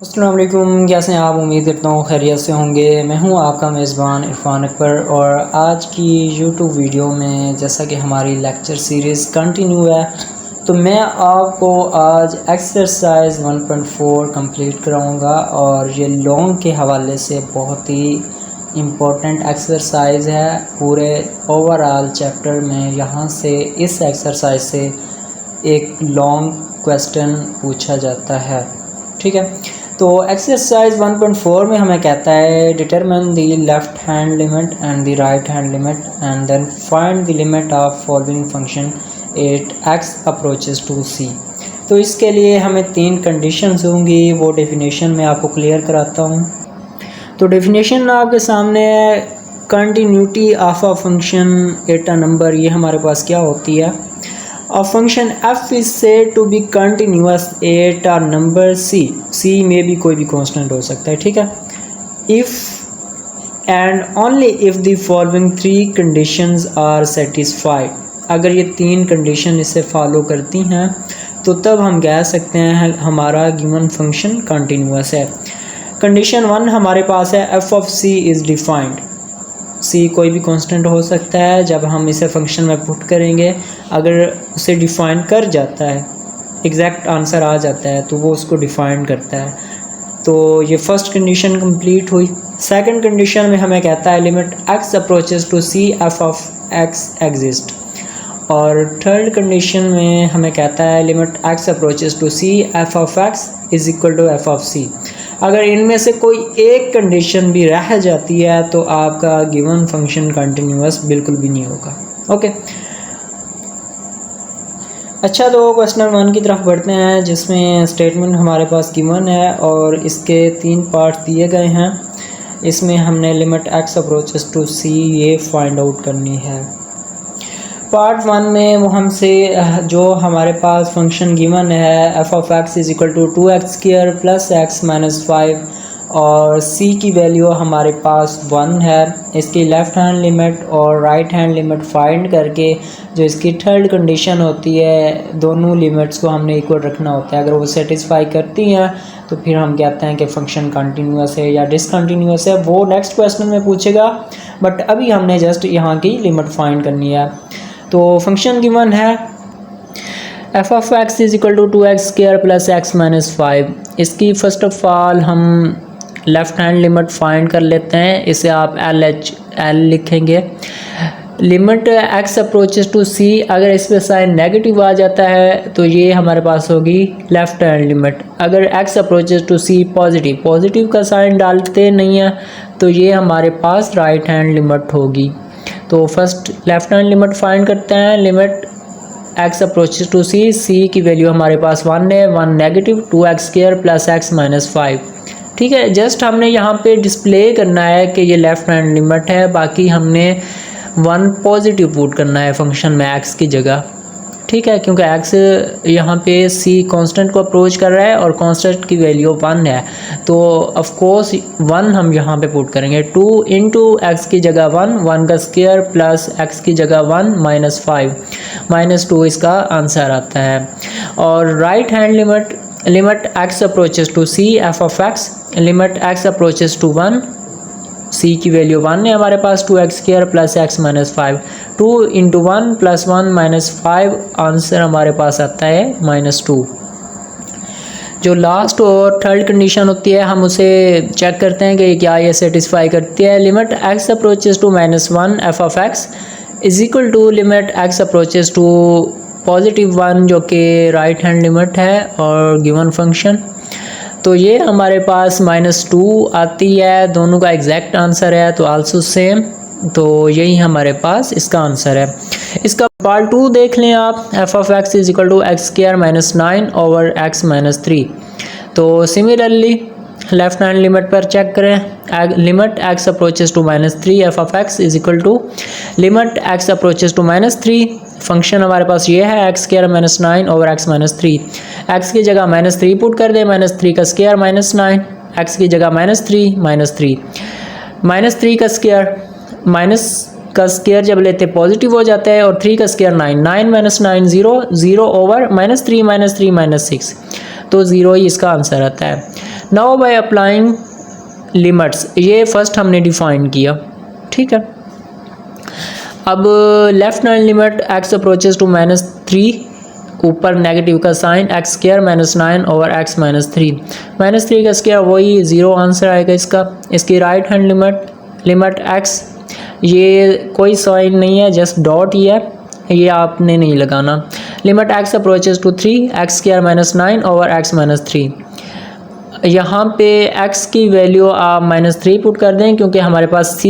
अस्सलाम वालेकुम, कैसे हैं आप? उम्मीद करता हूँ खैरियत से होंगे। मैं हूँ आपका मेज़बान इरफान अकबर और आज की यूट्यूब वीडियो में जैसा कि हमारी लेक्चर सीरीज़ कंटिन्यू है तो मैं आपको आज एक्सरसाइज 1.4 कंप्लीट कराऊंगा और ये लॉन्ग के हवाले से बहुत ही इम्पोर्टेंट एक्सरसाइज है पूरे ओवरऑल चैप्टर में। यहाँ से इस एक्सरसाइज से एक लॉन्ग क्वेश्चन पूछा जाता है, ठीक है। तो एक्सरसाइज 1.4 में हमें कहता है determine the left hand limit and the right hand limit and then find the limit of following function at x approaches to c. तो इसके लिए हमें तीन कंडीशंस होंगी, वो डेफिनेशन में आपको क्लियर कराता हूँ। तो डेफिनेशन आपके सामने है, continuity of a function at a number. ये हमारे पास क्या होती है? A function f is said to be continuous at a number c। c में भी कोई भी कांस्टेंट हो सकता है, ठीक है। if and only if the following three conditions are satisfied। अगर ये तीन कंडीशन इसे फॉलो करती हैं तो तब हम कह सकते हैं हमारा गिवन फंक्शन कंटिन्यूस है। कंडीशन 1 हमारे पास है f of c is defined। c कोई भी कांस्टेंट हो सकता है, जब हम इसे फंक्शन में पुट करेंगे अगर उसे डिफ़ाइन कर जाता है, एग्जैक्ट आंसर आ जाता है तो वो उसको डिफ़ाइन करता है। तो ये फर्स्ट कंडीशन कंप्लीट हुई। सेकंड कंडीशन में हमें कहता है limit x approaches to c f of x exist. और थर्ड कंडीशन में हमें कहता है limit x approaches to c f of x is equal to f of c। अगर इनमें से कोई एक कंडीशन भी रह जाती है तो आपका गिवन फंक्शन कंटिन्यूस बिल्कुल भी नहीं होगा। ओके, अच्छा, तो क्वेश्चन नंबर 1 की तरफ बढ़ते हैं जिसमें स्टेटमेंट हमारे पास गिवन है और इसके तीन पार्ट दिए गए हैं। इसमें हमने limit x approaches to c ये फाइंड आउट करनी है। पार्ट 1 में वो हमसे जो हमारे पास फंक्शन गिवन है f of x is equal to 2x square plus x minus 5 और c की वैल्यू हमारे पास 1 है। इसकी लेफ़्ट हैंड लिमिट और राइट हैंड लिमिट फाइंड करके जो इसकी थर्ड कंडीशन होती है, दोनों लिमिट्स को हमने इक्वल रखना होता है। अगर वो सेटिस्फाई करती हैं तो फिर हम कहते हैं कि फ़ंक्शन कंटिन्यूस है या डिसकंटिन्यूस है, वो नेक्स्ट क्वेश्चन में पूछेगा। बट अभी हमने जस्ट यहाँ की लिमिट फाइंड करनी है। तो फंक्शन गिवन है f of x is equal to 2x square plus x minus 5। इसकी फ़र्स्ट ऑफ ऑल हम लेफ़्ट हैंड लिमिट फाइंड कर लेते हैं। इसे आप l लिखेंगे। Limit x approaches to c, अगर इस पर साइन नेगेटिव आ जाता है तो ये हमारे पास होगी लेफ़्ट हैंड लिमिट। अगर x approaches to c positive का साइन डालते नहीं है तो ये हमारे पास राइट हैंड लिमिट होगी। तो first left hand limit find करते हैं। Limit x approaches to c की वैल्यू हमारे पास 1 है, 1 negative 2x square plus x minus 5, ठीक है। जस्ट हमने यहाँ पे डिस्प्ले करना है कि ये लेफ़्ट हैंड लिमिट है, बाकी हमने 1 पॉजिटिव पुट करना है फंक्शन में x की जगह, ठीक है, क्योंकि x यहाँ पे c कांस्टेंट को अप्रोच कर रहा है और कांस्टेंट की वैल्यू 1 है तो ऑफ कोर्स 1 हम यहाँ पे पुट करेंगे। 2 इंटू एक्स की जगह 1 का स्क्वायर प्लस x की जगह 1 माइनस 5 माइनस 2 इसका आंसर आता है। और right hand limit x approaches to c f of x, limit x approaches to 1, c की वैल्यू 1 है हमारे पास, 2x square plus x minus 5, 2 into 1 plus 1 minus 5, answer हमारे पास आता है माइनस 2। जो लास्ट और थर्ड कंडीशन होती है हम उसे चेक करते हैं कि क्या ये सेटिस्फाई करती है। Limit x approaches to minus 1 f of x is equal to limit x approaches to positive 1 जो कि राइट हैंड लिमिट है और गिवन फंक्शन। तो ये हमारे पास माइनस 2 आती है, दोनों का एग्जैक्ट आंसर है तो आल्सो सेम। तो यही हमारे पास इसका आंसर है। इसका पार्ट 2 देख लें आप। f of x is equal to x square minus 9 over x minus 3। तो सिमिलरली लेफ्ट हैंड लिमिट पर चेक करें। Limit x approaches to minus 3 f of x is equal to limit x approaches to minus 3, function हमारे पास ये है x square minus 9 over x minus 3। X की जगह minus 3 put कर दे, minus 3 का स्क्वायर माइनस 9, एक्स की जगह माइनस 3 माइनस 3 का स्क्वायर, माइनस का स्क्वायर जब लेते पॉजिटिव हो जाता है और 3 का square 9 minus 9 0 over minus 3 minus 6, तो 0 ही इसका आंसर आता है। नाउ बाय अप्लाइंग लिमिट्स, ये फर्स्ट हमने डिफाइन किया, ठीक है। अब left hand limit x approaches to -3, ऊपर नेगेटिव का sign x square -9 over x -3, -3 का स्क्वायर वही 0 आंसर आएगा इसका। इसकी राइट हैंड लिमिट x, ये कोई साइन नहीं है, जस्ट डॉट ही है, ये आपने नहीं लगाना। Limit x approaches to 3, x square -9 over x -3, यहाँ पे x की वैल्यू आप -3 पुट कर दें क्योंकि हमारे पास c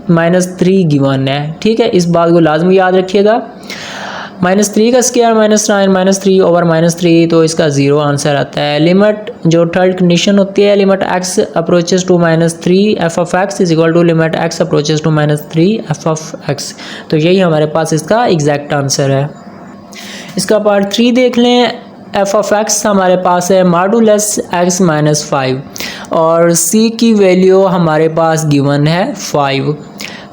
-3 गिवन है, ठीक है। इस बात को लाजमी याद रखिएगा। -3 का स्क्वायर -9 -3 ओवर -3, तो इसका 0 आंसर आता है। लिमिट जो थर्ड कंडीशन होती है, limit x approaches to -3 f of x is equal to limit x approaches to -3 f of x, तो यही हमारे पास इसका एग्जैक्ट आंसर है। इसका पार्ट 3 देख लें। f ऑफ x हमारे पास है मॉडुलस x -5 और c की वैल्यू हमारे पास गिवन है 5।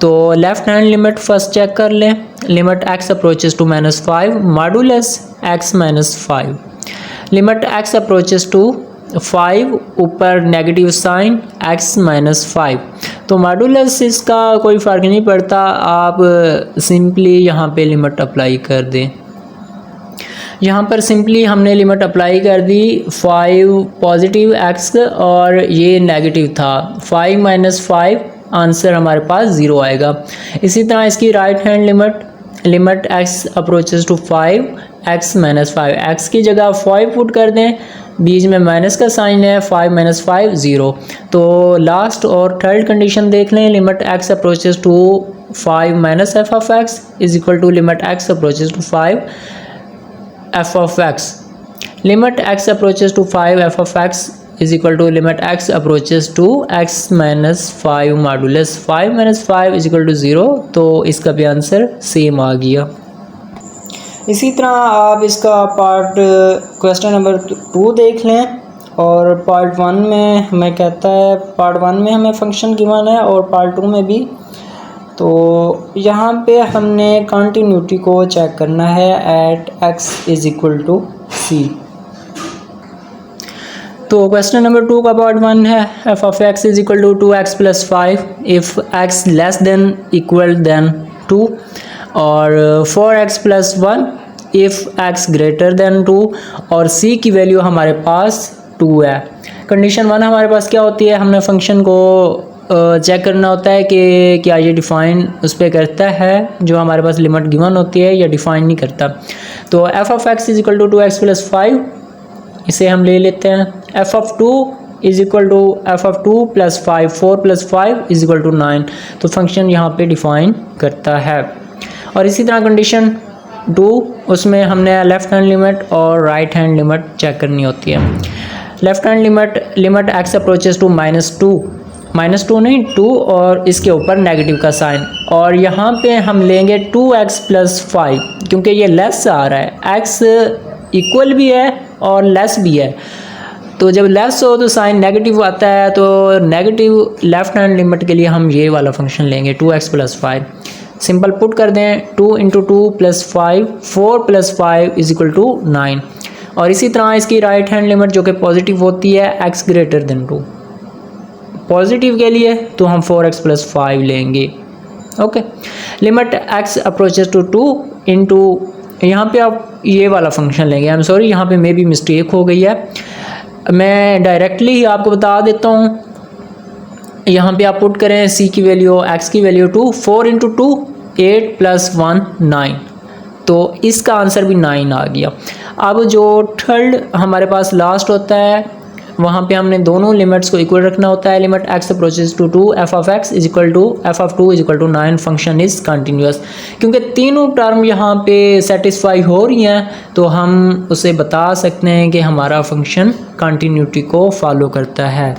तो left hand limit first check कर लें। Limit x approaches to -5 modulus x -5, limit x approaches to 5, ऊपर नेगेटिव साइन x -5, तो मॉडुलस इसका कोई फ़र्क नहीं पड़ता, आप सिंपली यहाँ पे लिमिट अप्लाई कर दें। यहाँ पर सिंपली हमने लिमिट अप्लाई कर दी, 5 पॉजिटिव x और ये नेगेटिव था, 5 - 5 आंसर हमारे पास 0 आएगा। इसी तरह इसकी right hand limit x approaches to 5 x -5, x की जगह 5 पुट कर दें, बीच में माइनस का साइन है, 5 - 5 0। तो लास्ट और थर्ड कंडीशन देख लें। Limit x approaches to 5 - f of x is equal to limit x approaches to 5 f of x, limit x approaches to 5 f of x is equal to limit x approaches to x -5 modulus 5 - 5 is equal to 0, तो इसका भी answer same आ गया। इसी तरह आप इसका part question number 2 देख लें और पार्ट 1 में हमें कहता है, पार्ट 1 में हमें फंक्शन गिवन है और पार्ट 2 में भी। तो यहाँ पे हमने कंटिन्यूटी को चेक करना है at x is equal to c। तो क्वेश्चन नंबर 2 का पार्ट 1 है, f of x is equal to 2x + 5 if x less than equal than 2 और 4x + 1 if x greater then 2 और c की वैल्यू हमारे पास 2 है। कंडीशन 1 हमारे पास क्या होती है, हमने फंक्शन को चेक करना होता है कि क्या ये डिफ़ाइन उस पर करता है जो हमारे पास लिमिट गिवन होती है या डिफ़ाइन नहीं करता। तो f of x is equal to 2x + 5, इसे हम ले लेते हैं। f of 2 is equal to f of 2 + 5, 4 + 5 is equal to 9, तो फंक्शन यहाँ पे डिफ़ाइन करता है। और इसी तरह कंडीशन 2, उसमें हमने लेफ़्ट हैंड लिमिट और राइट हैंड लिमिट चेक करनी होती है। Left hand limit x approaches to -2 नहीं 2 और इसके ऊपर नेगेटिव का साइन, और यहाँ पे हम लेंगे 2x + 5 क्योंकि ये लेस आ रहा है, x इक्वल भी है और लेस भी है, तो जब लेस हो तो साइन नेगेटिव आता है, तो नेगेटिव लेफ्ट हैंड लिमिट के लिए हम ये वाला फंक्शन लेंगे 2x + 5। सिंपल पुट कर दें, 2 × 2 + 5, 4 + 5 इज इक्वल टू 9। और इसी तरह इसकी राइट हैंड लिमिट जो कि पॉजिटिव होती है, x ग्रेटर देन 2, पॉजिटिव के लिए तो हम 4x + 5 लेंगे। Okay, limit x approaches to 2 into, यहाँ पे आप ये वाला फंक्शन लेंगे। आई एम सॉरी, यहाँ पे मे भी मिस्टेक हो गई है, मैं डायरेक्टली ही आपको बता देता हूँ। यहाँ पे आप पुट करें c की वैल्यू, x की वैल्यू 2, 4 × 2 8 + 1 9, तो इसका आंसर भी 9 आ गया। अब जो थर्ड हमारे पास लास्ट होता है, वहाँ पे हमने दोनों लिमिट्स को इक्वल रखना होता है। Limit x approaches to 2 f of x is equal to f of 2 is equal to 9, function is continuous. क्योंकि तीनों टर्म यहाँ पे सेटिस्फाई हो रही हैं, तो हम उसे बता सकते हैं कि हमारा फंक्शन कंटिन्यूटी को फॉलो करता है।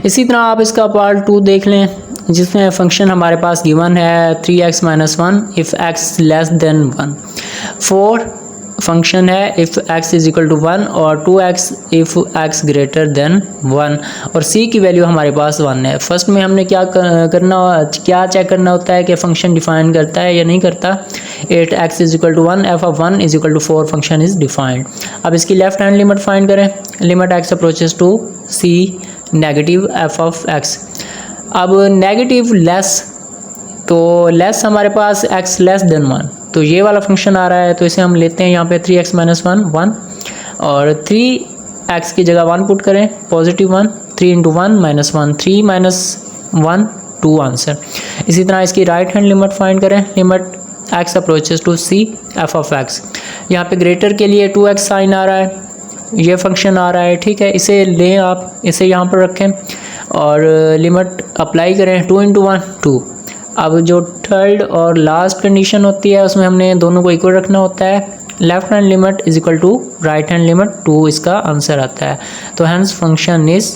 इसी तरह आप इसका पार्ट 2 देख लें, जिसमें फंक्शन हमारे पास गिवन है 3x - 1 if x less than 1, function है if x is equal to 1 और 2x if x greater than 1 और c की वैल्यू हमारे पास 1 है। फर्स्ट में हमने क्या चेक करना होता है कि फंक्शन डिफाइन करता है या नहीं करता। 8x is equal to 1 f of 1 is equal to 4 function is defined. अब इसकी लेफ्ट हैंड लिमिट फाइंड करें। Limit x approaches to c negative f of x। अब नेगेटिव लेस, तो लेस हमारे पास x लेस देन 1, तो ये वाला फंक्शन आ रहा है, तो इसे हम लेते हैं यहाँ पे 3x माइनस 1 और 3x की जगह 1 पुट करें, positive 1, 3 into 1 minus 1, 3 minus 1 2 answer. इसी तरह इसकी राइट हैंड लिमिट फाइंड करें। Limit x approaches to c f of x। यहाँ पे ग्रेटर के लिए 2x साइन आ रहा है, ये फंक्शन आ रहा है, ठीक है, इसे लें आप, इसे यहाँ पर रखें और लिमिट अप्लाई करें। 2 इंटू 1 2। अब जो थर्ड और लास्ट कंडीशन होती है उसमें हमने दोनों को इक्वल रखना होता है। Left hand limit is equal to right hand limit 2 इसका आंसर आता है। तो hence function is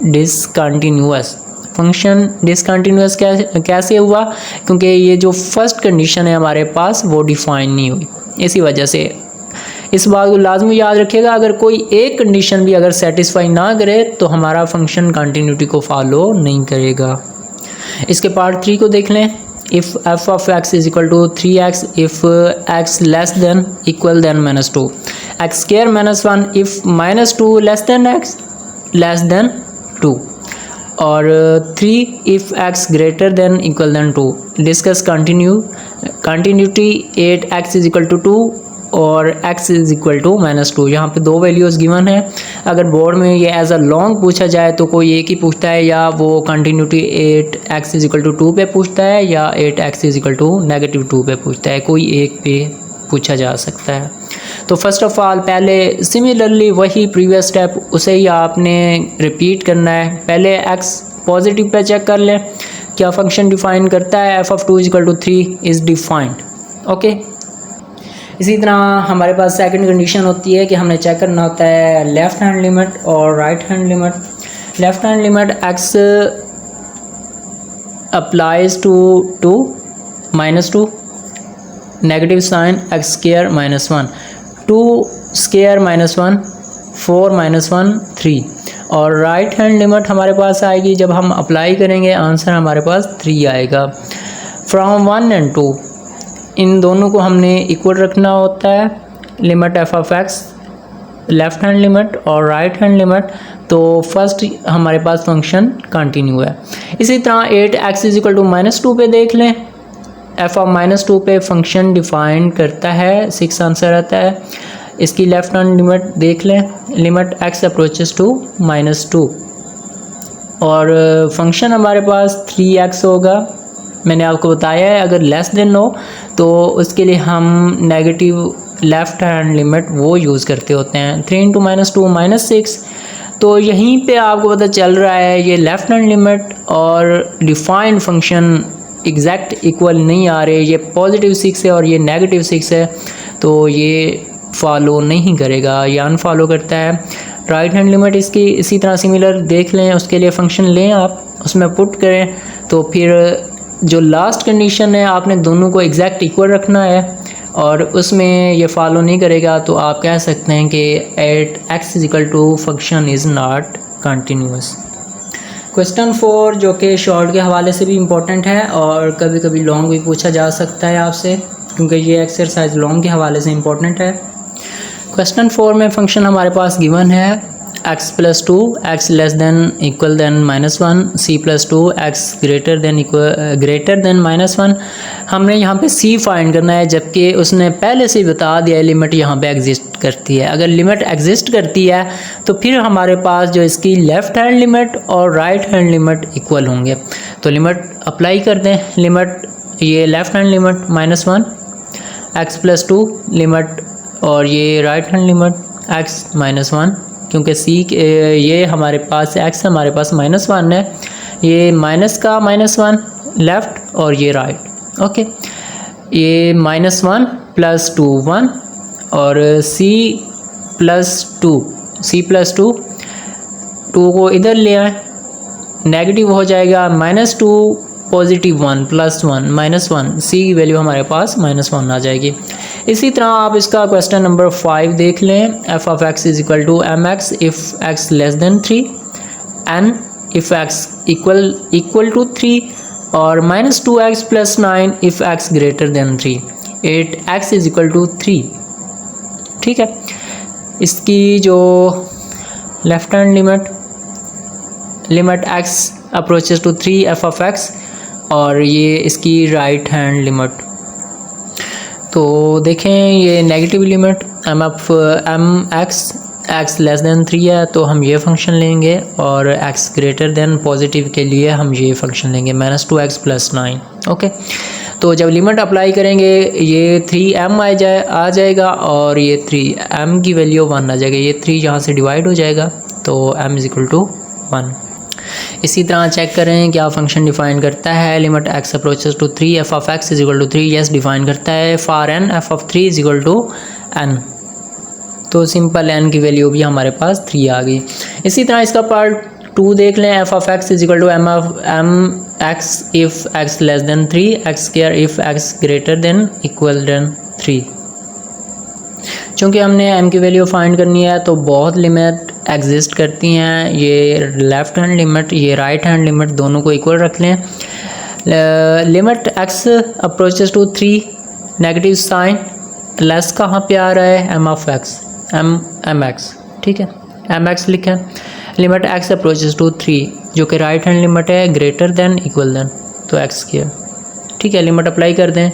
discontinuous. Function discontinuous कैसे हुआ? क्योंकि ये जो फर्स्ट कंडीशन है हमारे पास वो डिफाइन नहीं हुई, इसी वजह से। इस बात को लाजमी याद रखिएगा, अगर कोई एक कंडीशन भी अगर सेटिस्फाई ना करे तो हमारा फंक्शन कंटिन्यूटी को फॉलो नहीं करेगा। इसके पार्ट 3 को देख लें। If f of x is equal to 3x if x less than equal than -2, x square -1 if -2 less than x less than 2 और 3 if x greater than equal than 2। Discuss continuity 8x is equal to 2 और x is equal to -2। यहाँ पे दो values given है। अगर board में ये as a long पूछा जाए तो कोई एक ही पूछता है, या वो continuity 8x is equal to 2 पे पूछता है या 8x इज इक्वल टू -2 पे पूछता है, कोई एक पे पूछा जा सकता है। तो फर्स्ट ऑफ ऑल पहले सिमिलरली वही प्रीवियस स्टेप उसे ही आपने रिपीट करना है। पहले x पॉजिटिव पे चेक कर लें, क्या फंक्शन डिफाइन करता है। f of 2 is equal to 3 is defined, okay. इसी तरह हमारे पास सेकंड कंडीशन होती है कि हमने चेक करना होता है लेफ़्ट हैंड लिमिट और right hand limit. Left hand limit x applies to 2 -2 negative sign x square -1 2 square -1 4 -1 3 और राइट हैंड लिमिट हमारे पास आएगी जब हम अप्लाई करेंगे आंसर हमारे पास 3 आएगा। फ्रॉम 1 एंड 2 इन दोनों को हमने इक्वल रखना होता है। Limit f of x left hand limit और राइट हैंड लिमिट, तो फर्स्ट हमारे पास फंक्शन कंटिन्यू है। इसी तरह 8x इज इक्वल टू -2 पे देख लें। f ऑफ -2 पे फंक्शन डिफाइन करता है, 6 आंसर आता है। इसकी लेफ़्ट हैंड लिमिट देख लें। लिमिट x अप्रोचेस टू -2 और फंक्शन हमारे पास 3x होगा। मैंने आपको बताया है अगर लेस देन हो तो उसके लिए हम नेगेटिव लेफ़्ट हैंड लिमिट वो यूज़ करते होते हैं। 3 इंटू -2 -6, तो यहीं पे आपको पता चल रहा है ये लेफ़्ट हैंड लिमिट और डिफाइंड फंक्शन एग्जैक्ट इक्वल नहीं आ रहे। ये पॉजिटिव 6 है और ये नेगेटिव 6 है, तो ये फॉलो नहीं करेगा, ये अनफॉलो करता है। राइट हैंड लिमिट इसकी इसी तरह सिमिलर देख लें, उसके लिए फंक्शन लें आप, उसमें पुट करें, तो फिर जो लास्ट कंडीशन है आपने दोनों को एग्जैक्ट इक्वल रखना है और उसमें ये फॉलो नहीं करेगा, तो आप कह सकते हैं कि 8x is equal to function is not continuous. Question 4 जो कि शॉर्ट के हवाले से भी इम्पोर्टेंट है और कभी कभी लॉन्ग भी पूछा जा सकता है आपसे, क्योंकि ये एक्सरसाइज लॉन्ग के हवाले से इम्पोर्टेंट है। क्वेश्चन 4 में फंक्शन हमारे पास गिवन है x plus 2 x less than equal than -1 c plus 2 x greater than -1। हमने यहाँ पे c फाइंड करना है, जबकि उसने पहले से बता दिया है लिमिट यहाँ पे एग्जिस्ट करती है। अगर लिमिट एग्जिस्ट करती है तो फिर हमारे पास जो इसकी लेफ़्ट हैंड लिमिट और राइट हैंड लिमिट इक्वल होंगे। तो लिमिट अप्लाई कर दें। लिमिट ये left hand limit -1 x plus 2 limit और ये राइट हैंड लिमिट x -1, क्योंकि c ये हमारे पास x हमारे पास -1 है, ये माइनस का -1 लेफ़्ट और ये राइट, ओके। ये -1 प्लस 2 1 और c प्लस 2 2 को इधर ले आए, नेगेटिव हो जाएगा, -2 पॉजिटिव 1 प्लस 1 -1, c की वैल्यू हमारे पास -1 आ जाएगी। इसी तरह आप इसका क्वेश्चन नंबर 5 देख लें। F of x is equal to m x if x less than 3, n if x equal to 3 और -2x plus 9 if x greater than 3, 8x is equal to 3। ठीक है, इसकी जो left hand limit x approaches to 3 f of x और ये इसकी right hand limit. तो देखें ये negative limit m x less than 3 है तो हम ये फंक्शन लेंगे और x ग्रेटर देन पॉजिटिव के लिए हम ये फंक्शन लेंगे -2x प्लस 9। ओके, तो जब लिमिट अप्लाई करेंगे ये 3m आ जाएगा और ये 3m की वैल्यू 1 आ जाएगा। ये 3 यहाँ से डिवाइड हो जाएगा तो m इज इक्वल टू 1। इसी तरह चेक करें क्या फंक्शन डिफाइन करता है। Limit x approaches to 3 f of x is equal to 3, yes define करता है। For n f of 3 is equal to n, तो सिंपल n की वैल्यू भी हमारे पास 3 आ गई। इसी तरह इसका पार्ट 2 देख लें। F of x is equal to m x if x less than 3, x square if x greater than equal than 3। चूँकि हमने m की वैल्यू फाइंड करनी है तो बहुत लिमिट एग्जिस्ट करती हैं। ये लेफ़्ट हैंड लिमिट, ये राइट हैंड लिमिट, दोनों को इक्वल रख लें। Limit x approaches to 3, negative sign, less कहाँ पे आ रहा है, m of x, m x. ठीक है, एम एक्स लिखें। लिमिट x अप्रोचेस टू 3 जो कि राइट हैंड लिमिट है, ग्रेटर देन इक्वल देन, तो x स्क्वायर। ठीक है, लिमिट अप्लाई कर दें।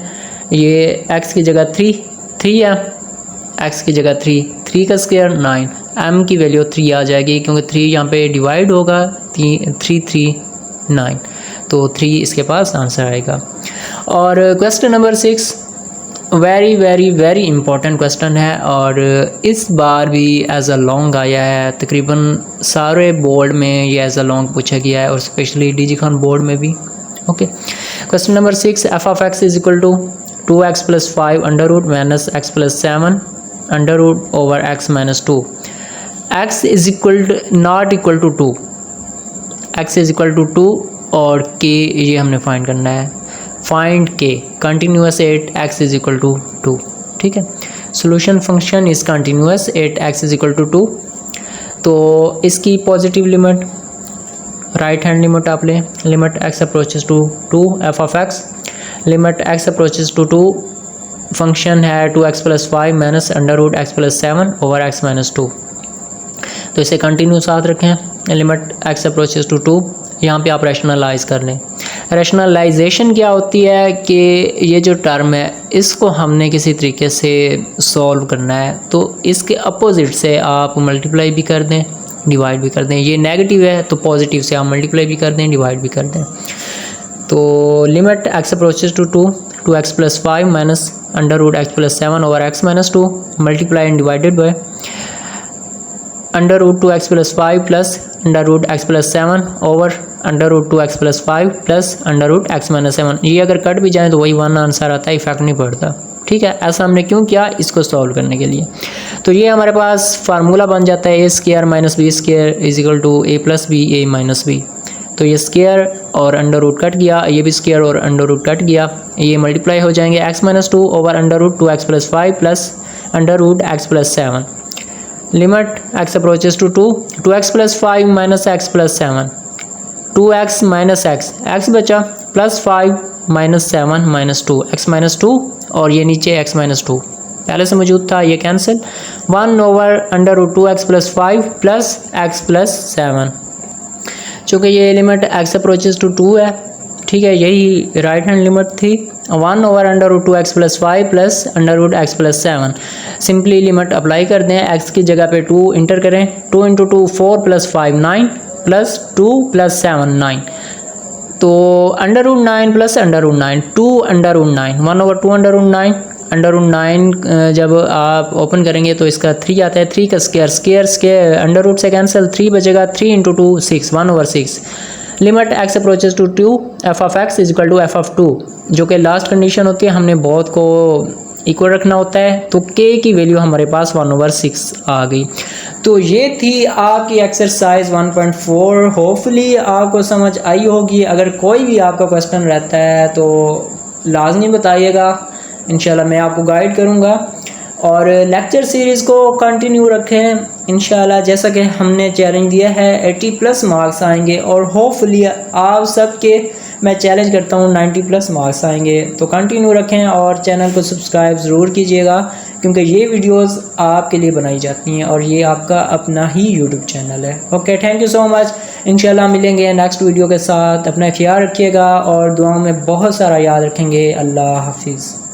ये x की जगह 3 है, x की जगह 3 का स्क्वायर 9, m की वैल्यू 3 आ जाएगी क्योंकि 3 यहाँ पे डिवाइड होगा, 3 9, तो 3 इसके पास आंसर आएगा। और question number 6 very very very important question है और इस बार भी एज अ लॉन्ग आया है। तकरीबन सारे बोर्ड में ये एज अ लॉन्ग पूछा गया है और स्पेशली डीजी खान बोर्ड में भी। Okay, question number 6, f of x is equal to 2x plus 5 under root minus x plus 7 under root over x minus 2, x is equal not equal to 2, x is equal to 2 और k ये हमने find करना है। Find k continuous 8x is equal to 2। ठीक है, solution function is continuous 8x is equal to 2। तो इसकी positive limit, right hand limit आप लें। Limit x approaches to 2 f of x, limit x approaches to 2 function है 2x plus 5 minus under root x plus 7 over x minus 2। तो इसे continue साथ रखें। Limit x approaches to 2, यहाँ पे आप रैशनलाइज कर लें। रैशनलाइजेशन क्या होती है कि ये जो टर्म है इसको हमने किसी तरीके से सॉल्व करना है, तो इसके अपोजिट से आप मल्टीप्लाई भी कर दें, डिवाइड भी कर दें। ये नेगेटिव है तो पॉजिटिव से आप मल्टीप्लाई भी कर दें, डिवाइड भी कर दें। तो limit x approaches to 2x plus 5 minus under root x plus 7 over x minus 2 multiply and divided by under root 2x plus 5 plus under root x plus 7 over under root 2x plus 5 plus under root x minus 7। ये अगर cut भी जाए तो वही 1 answer आता है, effect नहीं पड़ता। ठीक है, ऐसा हमने क्यों किया, इसको सॉल्व करने के लिए। तो ये हमारे पास फार्मूला बन जाता है a square minus b square is equal to a plus b a minus b. तो ये स्क्वायर और अंडर रूट कट गया, ये भी स्क्वायर और अंडर रूट कट गया, ये मल्टीप्लाई हो जाएंगे x minus 2 over under root 2x plus 5 plus under root x plus 7। Limit x approaches to 2x plus 5 minus x plus 7, 2x minus x बचा plus 5 minus 7 minus 2, x minus 2 और ये नीचे x minus 2 पहले से मौजूद था, ये cancel. 1 over under root 2x plus 5 plus x plus 7। चूँकि ये लिमिट x अप्रोचेस टू 2 है, ठीक है, यही राइट हैंड लिमिट थी। 1 over under root 2x plus 5 plus under root x plus 7। Simply limit apply कर दें, x की जगह पे 2 इंटर करें। 2 इंटू 2 4 प्लस 5 9 प्लस 2 प्लस 7 9, तो under root 9 plus under root 9 2 under root 9 1 over 2 under root 9। Under root 9 जब आप open करेंगे तो इसका 3 आता है, 3 का स्क्वायर अंडर रूट से कैंसिल, 3 बचेगा, 3 into 2 6 1 over 6। Limit x approaches to 2 f of x is equal to f of 2, जो कि लास्ट कंडीशन होती है, हमने बहुत को इक्वल रखना होता है। तो k की वैल्यू हमारे पास 1 ओवर 6 आ गई। तो ये थी आपकी एक्सरसाइज 1.4। होपफुली आपको समझ आई होगी। अगर कोई भी आपका क्वेश्चन रहता है तो लाजमी बताइएगा, इंशाल्लाह मैं आपको गाइड करूँगा। और लेक्चर सीरीज़ को कंटिन्यू रखें इंशाल्लाह। जैसा कि हमने चैलेंज दिया है 80+ मार्क्स आएंगे और होपफुली आप सबके मैं चैलेंज करता हूँ 90+ मार्क्स आएंगे। तो कंटिन्यू रखें और चैनल को सब्सक्राइब ज़रूर कीजिएगा, क्योंकि ये वीडियोस आपके लिए बनाई जाती हैं और ये आपका अपना ही यूट्यूब चैनल है। Okay, thank you so much. इंशाल्लाह मिलेंगे नेक्स्ट वीडियो के साथ। अपना ख्याल रखिएगा और दुआओं में बहुत सारा याद रखेंगे। अल्लाह हाफिज़।